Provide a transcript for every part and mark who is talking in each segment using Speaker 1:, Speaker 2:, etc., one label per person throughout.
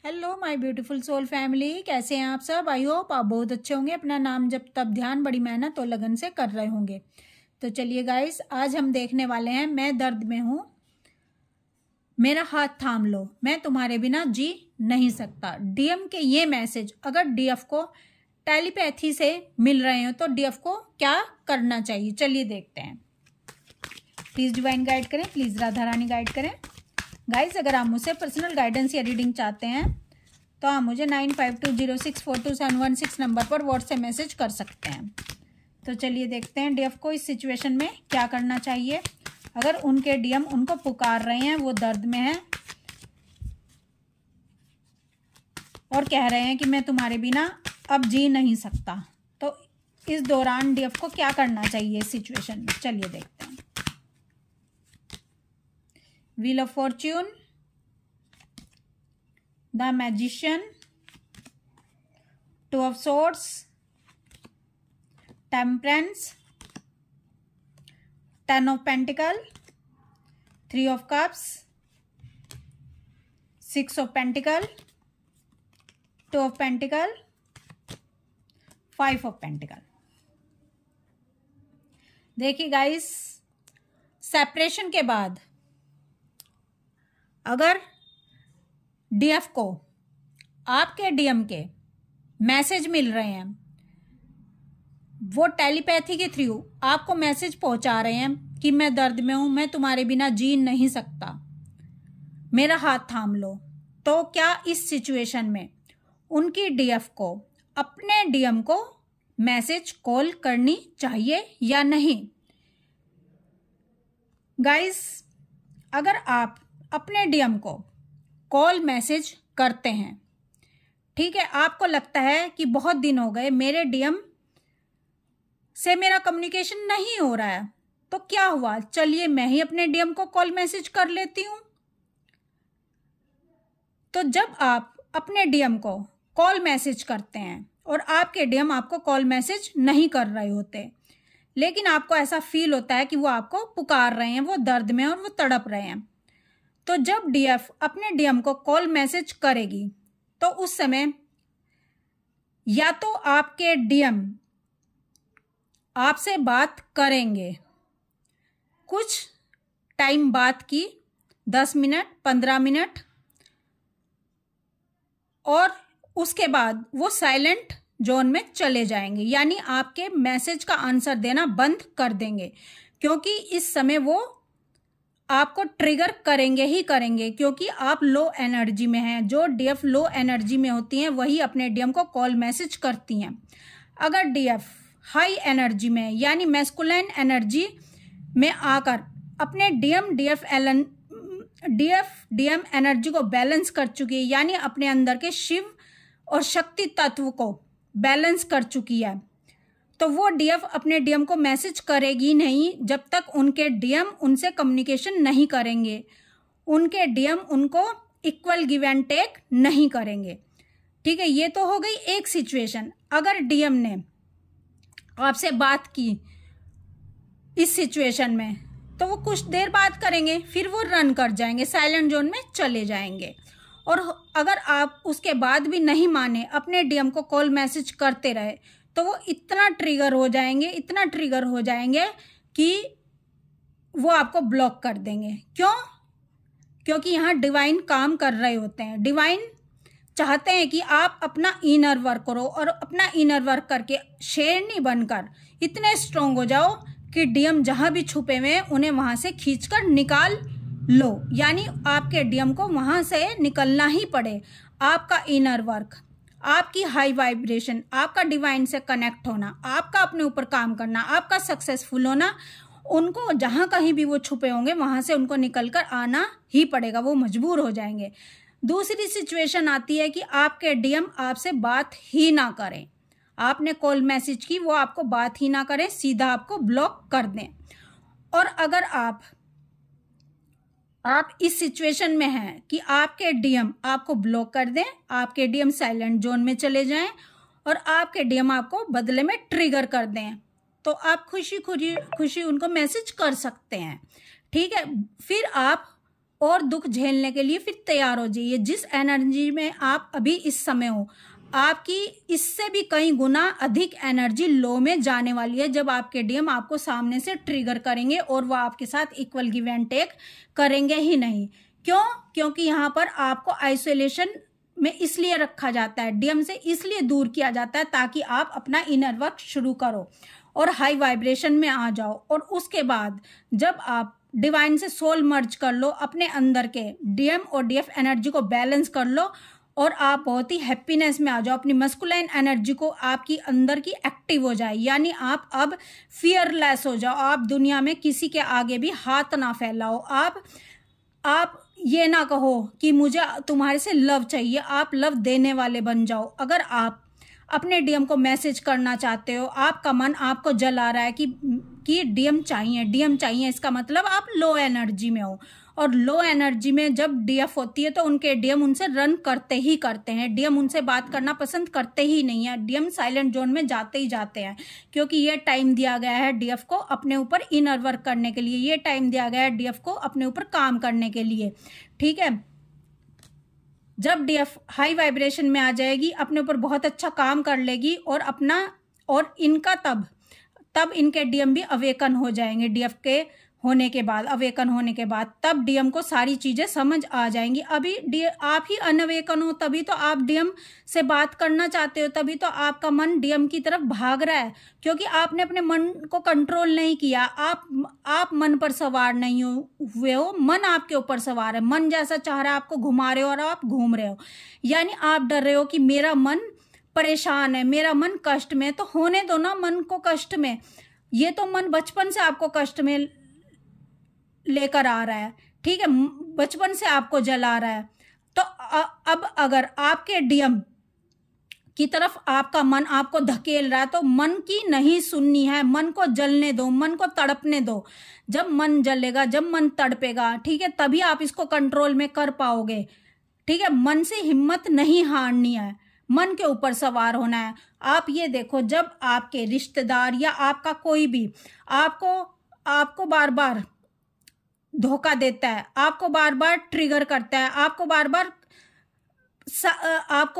Speaker 1: Hello my beautiful soul family, कैसे हैं आप सब। आई होप आप बहुत अच्छे होंगे। अपना नाम जब तब ध्यान बड़ी मेहनत और लगन से कर रहे होंगे। तो चलिए गाइस, आज हम देखने वाले हैं मैं दर्द में हूँ, मेरा हाथ थाम लो, मैं तुम्हारे बिना जी नहीं सकता। डीएम के ये मैसेज अगर डीएफ को टेलीपैथी से मिल रहे हो तो डीएफ को क्या करना चाहिए, चलिए देखते हैं। प्लीज डिवाइन गाइड करें, प्लीज राधा रानी गाइड करें। गाइस, अगर आप मुझसे पर्सनल गाइडेंस या रीडिंग चाहते हैं तो आप मुझे 9520642716 नंबर पर व्हाट्सएप मैसेज कर सकते हैं। तो चलिए देखते हैं डीएफ को इस सिचुएशन में क्या करना चाहिए। अगर उनके डीएम उनको पुकार रहे हैं, वो दर्द में हैं और कह रहे हैं कि मैं तुम्हारे बिना अब जी नहीं सकता, तो इस दौरान डीएफ को क्या करना चाहिए इस सिचुएशन में, चलिए देखते हैं। Wheel of Fortune, the Magician, Two of Swords, Temperance, Ten of Pentacles, Three of Cups, Six of Pentacles, Two of Pentacles, Five of Pentacles। देखिए गाइस, सेपरेशन के बाद अगर डीएफ को आपके डीएम के मैसेज मिल रहे हैं, वो टेलीपैथी के थ्रू आपको मैसेज पहुंचा रहे हैं कि मैं दर्द में हूं, मैं तुम्हारे बिना जी नहीं सकता, मेरा हाथ थाम लो, तो क्या इस सिचुएशन में उनकी डीएफ को अपने डीएम को मैसेज कॉल करनी चाहिए या नहीं। गाइस, अगर आप अपने डीएम को कॉल मैसेज करते हैं, ठीक है, आपको लगता है कि बहुत दिन हो गए मेरे डीएम से मेरा कम्युनिकेशन नहीं हो रहा है, तो क्या हुआ, चलिए मैं ही अपने डीएम को कॉल मैसेज कर लेती हूं। तो जब आप अपने डीएम को कॉल मैसेज करते हैं और आपके डीएम आपको कॉल मैसेज नहीं कर रहे होते, लेकिन आपको ऐसा फील होता है कि वो आपको पुकार रहे हैं, वो दर्द में और वो तड़प रहे हैं, तो जब डीएफ अपने डीएम को कॉल मैसेज करेगी तो उस समय या तो आपके डीएम आपसे बात करेंगे, कुछ टाइम बात की, 10 मिनट 15 मिनट, और उसके बाद वो साइलेंट जोन में चले जाएंगे, यानी आपके मैसेज का आंसर देना बंद कर देंगे, क्योंकि इस समय वो आपको ट्रिगर करेंगे ही करेंगे, क्योंकि आप लो एनर्जी में हैं। जो डीएफ लो एनर्जी में होती हैं वही अपने डीएम को कॉल मैसेज करती हैं। अगर डीएफ हाई एनर्जी में यानी मैस्कुलाइन एनर्जी में आकर अपने डीएम एनर्जी को बैलेंस कर चुकी है, यानी अपने अंदर के शिव और शक्ति तत्व को बैलेंस कर चुकी है, तो वो डीएफ अपने डीएम को मैसेज करेगी नहीं जब तक उनके डीएम उनसे कम्युनिकेशन नहीं करेंगे, उनके डीएम उनको इक्वल गिव एंड टेक नहीं करेंगे। ठीक है, ये तो हो गई एक सिचुएशन। अगर डीएम ने आपसे बात की इस सिचुएशन में, तो वो कुछ देर बात करेंगे, फिर वो रन कर जाएंगे, साइलेंट जोन में चले जाएंगे। और अगर आप उसके बाद भी नहीं माने, अपने डीएम को कॉल मैसेज करते रहे, तो वो इतना ट्रिगर हो जाएंगे कि वो आपको ब्लॉक कर देंगे। क्यों? क्योंकि यहाँ डिवाइन काम कर रहे होते हैं। डिवाइन चाहते हैं कि आप अपना इनर वर्क करो और अपना इनर वर्क करके शेरनी बनकर इतने स्ट्रोंग हो जाओ कि डीएम जहां भी छुपे हुए हैं उन्हें वहां से खींचकर निकाल लो, यानी आपके डीएम को वहां से निकलना ही पड़े। आपका इनर वर्क, आपकी हाई वाइब्रेशन, आपका डिवाइन से कनेक्ट होना, आपका अपने ऊपर काम करना, आपका सक्सेसफुल होना, उनको जहां कहीं भी वो छुपे होंगे वहां से उनको निकलकर आना ही पड़ेगा, वो मजबूर हो जाएंगे। दूसरी सिचुएशन आती है कि आपके डीएम आपसे बात ही ना करें, आपने कॉल मैसेज की, वो आपको बात ही ना करें, सीधा आपको ब्लॉक कर दें। और अगर आप इस सिचुएशन में हैं कि आपके डीएम आपको ब्लॉक कर दें, आपके डीएम साइलेंट जोन में चले जाएं और आपके डीएम आपको बदले में ट्रिगर कर दें, तो आप खुशी खुशी उनको मैसेज कर सकते हैं। ठीक है, फिर आप और दुख झेलने के लिए फिर तैयार हो जाइए। जिस एनर्जी में आप अभी इस समय हो, आपकी इससे भी कई गुना अधिक एनर्जी लो में जाने वाली है जब आपके डीएम आपको सामने से ट्रिगर करेंगे और वो आपके साथ इक्वल गिव एंड टेक करेंगे ही नहीं। क्यों? क्योंकि यहाँ पर आपको आइसोलेशन में इसलिए रखा जाता है, डीएम से इसलिए दूर किया जाता है ताकि आप अपना इनर वर्क शुरू करो और हाई वाइब्रेशन में आ जाओ। और उसके बाद जब आप डिवाइन से सोल मर्ज कर लो, अपने अंदर के डीएम और डीएफ एनर्जी को बैलेंस कर लो और आप बहुत ही हैप्पीनेस में आ जाओ। अपनी मस्कुलाइन एनर्जी को आपकी अंदर की एक्टिव हो जाए, यानी आप अब फियरलेस हो जाओ। आप दुनिया में किसी के आगे भी हाथ ना फैलाओ। आप ये ना कहो कि मुझे तुम्हारे से लव चाहिए, आप लव देने वाले बन जाओ। अगर आप अपने डीएम को मैसेज करना चाहते हो, आपका मन आपको जला रहा है कि डीएम चाहिए, इसका मतलब आप लो एनर्जी में हो। और लो एनर्जी में जब डीएफ होती है तो उनके डीएम उनसे रन करते हैं। डीएम उनसे बात करना पसंद करते ही नहीं है। डीएम साइलेंट जोन में जाते ही जाते हैं, क्योंकि ये टाइम दिया गया है डीएफ को अपने ऊपर इनर वर्क करने के लिए। ये टाइम दिया गया है डीएफ को अपने ऊपर काम करने के लिए। ठीक है, जब डीएफ हाई वाइब्रेशन में आ जाएगी, अपने ऊपर बहुत अच्छा काम कर लेगी और इनका तब इनके डीएम भी अवेकन हो जाएंगे। डीएफ के अवेकन होने के बाद तब डीएम को सारी चीजें समझ आ जाएंगी। अभी आप ही अनवेकन हो, तभी तो आप डीएम से बात करना चाहते हो, तभी तो आपका मन डीएम की तरफ भाग रहा है, क्योंकि आपने अपने मन को कंट्रोल नहीं किया। आप मन पर सवार नहीं हुए हो, मन आपके ऊपर सवार है। मन जैसा चाह रहा है आपको घुमा रहे हो और आप घूम रहे हो। यानी आप डर रहे हो कि मेरा मन परेशान है, मेरा मन कष्ट में। तो होने दो ना मन को कष्ट में। ये तो मन बचपन से आपको कष्ट में लेकर आ रहा है, ठीक है, बचपन से आपको जला रहा है। तो अब अगर आपके डीएम की तरफ आपका मन आपको धकेल रहा है तो मन की नहीं सुननी है। मन को जलने दो, मन को तड़पने दो। जब मन जलेगा, जब मन तड़पेगा, ठीक है, तभी आप इसको कंट्रोल में कर पाओगे। ठीक है, मन से हिम्मत नहीं हारनी है, मन के ऊपर सवार होना है। आप ये देखो, जब आपके रिश्तेदार या आपका कोई भी आपको बार बार धोखा देता है, आपको बार बार ट्रिगर करता है, आपको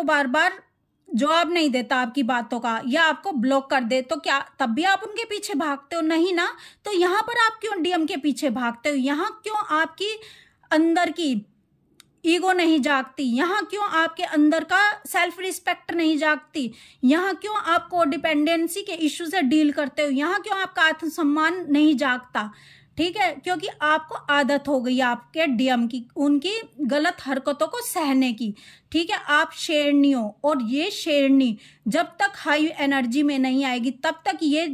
Speaker 1: बार बार जवाब नहीं देता आपकी बातों का, या आपको ब्लॉक कर दे, तो क्या तब भी आप उनके पीछे भागते हो? नहीं ना। तो यहाँ पर आप क्यों डीएम के पीछे भागते हो? यहाँ क्यों आपकी अंदर की ईगो नहीं जागती? यहाँ क्यों आपके अंदर का सेल्फ रिस्पेक्ट नहीं जागती? यहाँ क्यों आप कोडिपेंडेंसी के इश्यू से डील करते हो? यहाँ क्यों आपका आत्मसम्मान नहीं जागता? ठीक है, क्योंकि आपको आदत हो गई आपके डीएम की उनकी गलत हरकतों को सहने की। ठीक है, आप शेरनी हो, और ये शेरनी जब तक हाई एनर्जी में नहीं आएगी तब तक ये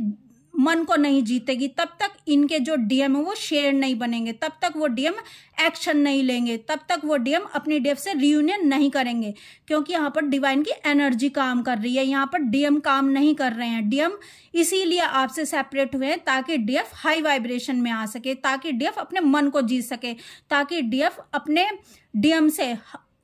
Speaker 1: मन को नहीं जीतेगी, तब तक इनके जो डीएम है वो शेर नहीं बनेंगे, तब तक वो डीएम एक्शन नहीं लेंगे, तब तक वो डीएम अपनी डीएफ से रियूनियन नहीं करेंगे। क्योंकि यहाँ पर डिवाइन की एनर्जी काम कर रही है, यहाँ पर डीएम काम नहीं कर रहे हैं। डीएम इसीलिए आपसे सेपरेट हुए हैं ताकि डीएफ हाई वाइब्रेशन में आ सके, ताकि डीएफ अपने मन को जीत सके, ताकि डीएफ अपने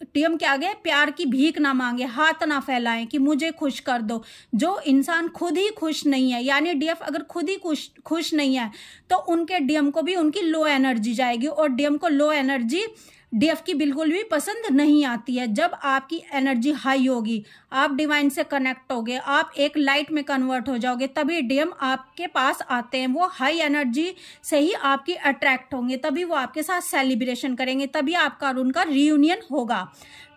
Speaker 1: डीएम के आगे प्यार की भीख ना मांगे, हाथ ना फैलाएं कि मुझे खुश कर दो। जो इंसान खुद ही खुश नहीं है, यानी डीएफ अगर खुद ही खुश नहीं है तो उनके डीएम को भी उनकी लो एनर्जी जाएगी, और डीएम को लो एनर्जी डीएफ की बिल्कुल भी पसंद नहीं आती है। जब आपकी एनर्जी हाई होगी, आप डिवाइन से कनेक्ट होगे, आप एक लाइट में कन्वर्ट हो जाओगे, तभी डीएम आपके पास आते हैं। वो हाई एनर्जी से ही आपकी अट्रैक्ट होंगे, तभी वो आपके साथ सेलिब्रेशन करेंगे, तभी आपका और उनका रियूनियन होगा।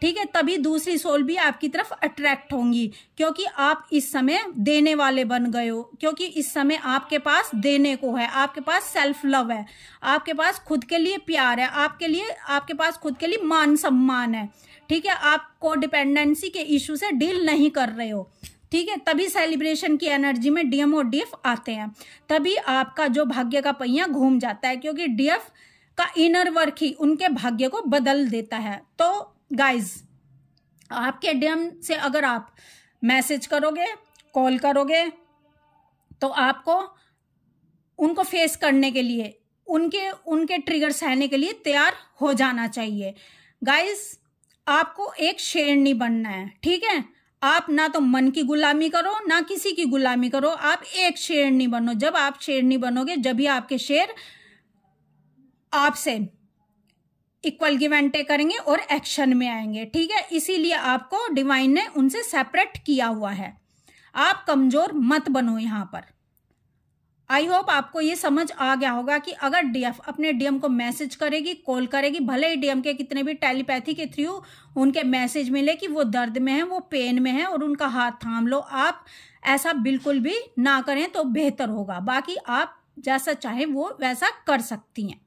Speaker 1: ठीक है, तभी दूसरी सोल भी आपकी तरफ अट्रैक्ट होंगी, क्योंकि आप इस समय देने वाले बन गए हो, क्योंकि इस समय आपके पास देने को है, आपके पास सेल्फ लव है, आपके पास खुद के लिए प्यार है, आपके पास खुद के लिए मान सम्मान है। ठीक है, आप कोडिपेंडेंसी के इशू से डील नहीं कर रहे हो। ठीक है, तभी सेलिब्रेशन की एनर्जी में डीएम और डीएफ आते हैं, तभी आपका जो भाग्य का पहिया घूम जाता है, क्योंकि डीएफ का इनर वर्क ही उनके भाग्य को बदल देता है। तो गाइज, आपके डीएम से अगर आप मैसेज करोगे, कॉल करोगे, तो आपको उनको फेस करने के लिए, उनके ट्रिगर सहने के लिए तैयार हो जाना चाहिए। गाइज, आपको एक शेरनी बनना है। ठीक है, आप ना तो मन की गुलामी करो, ना किसी की गुलामी करो, आप एक शेरनी बनो। जब आप शेरनी बनोगे, जब भी आपके शेर आपसे इक्वल गिव एंड टेक करेंगे और एक्शन में आएंगे। ठीक है, इसीलिए आपको डिवाइन ने उनसे सेपरेट किया हुआ है। आप कमजोर मत बनो यहाँ पर। आई होप आपको ये समझ आ गया होगा कि अगर डीएफ अपने डीएम को मैसेज करेगी, कॉल करेगी, भले ही डीएम के कितने भी टेलीपैथी के थ्रू उनके मैसेज मिले कि वो दर्द में है, वो पेन में है और उनका हाथ थाम लो, आप ऐसा बिल्कुल भी ना करें तो बेहतर होगा। बाकी आप जैसा चाहे वो वैसा कर सकती हैं।